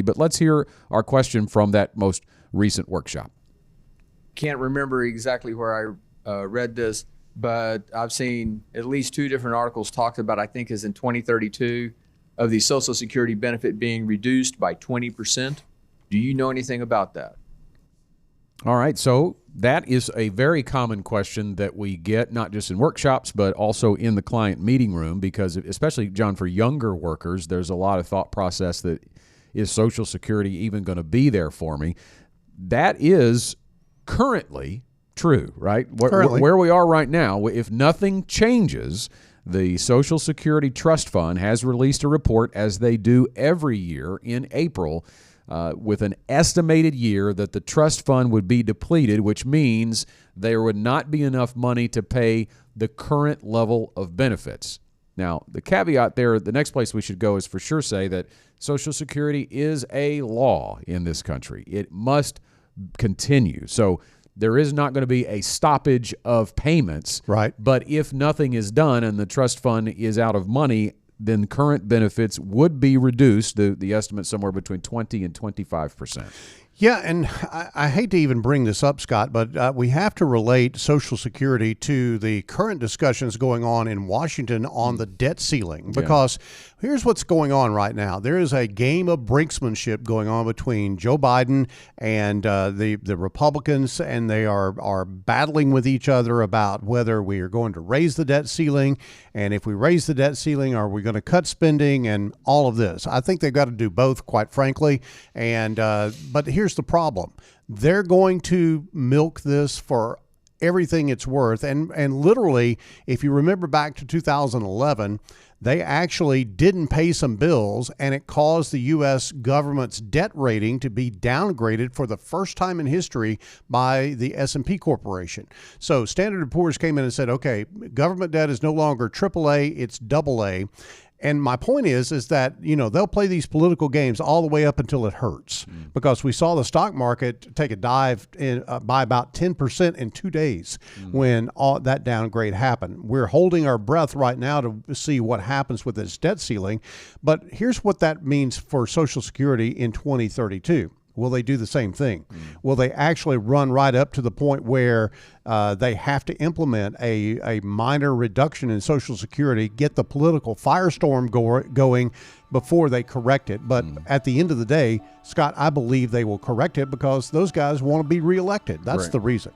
But let's hear our question from that most recent workshop. Can't remember exactly where I read this, but I've seen at least 2 different articles talked about, I think is in 2032, of the Social Security benefit being reduced by 20%. Do you know anything about that? All right, so that is a very common question that we get, not just in workshops, but also in the client meeting room, because especially, John, for younger workers, there's a lot of thought process that, is Social Security even going to be there for me? That is currently true, right? Currently. Where we are right now, if nothing changes, the Social Security Trust Fund has released a report, as they do every year in April, with an estimated year that the trust fund would be depleted, which means there would not be enough money to pay the current level of benefits. Now, the caveat there, the next place we should go is for sure say that Social Security is a law in this country. It must continue. So there is not going to be a stoppage of payments. Right. But if nothing is done and the trust fund is out of money, then current benefits would be reduced, the estimate somewhere between 20 and 25%. Yeah, and I hate to even bring this up, Scott, but we have to relate Social Security to the current discussions going on in Washington on the debt ceiling, because here's what's going on right now. There is a game of brinksmanship going on between Joe Biden and the Republicans, and they are battling with each other about whether we are going to raise the debt ceiling, and if we raise the debt ceiling, are we going to cut spending, and all of this. I think they've got to do both, quite frankly, and but here's the problem. They're going to milk this for everything it's worth. And literally, if you remember back to 2011, they actually didn't pay some bills, and it caused the U.S. government's debt rating to be downgraded for the first time in history by the S&P Corporation. So Standard & Poor's came in and said, okay, government debt is no longer AAA, it's AA. And my point is that, you know, they'll play these political games all the way up until it hurts, because we saw the stock market take a dive by about 10% in 2 days when all that downgrade happened. We're holding our breath right now to see what happens with this debt ceiling. But here's what that means for Social Security in 2032. Will they do the same thing? Will they actually run right up to the point where they have to implement a minor reduction in Social Security, get the political firestorm going before they correct it? But at the end of the day, Scott, I believe they will correct it because those guys want to be reelected. That's the reason.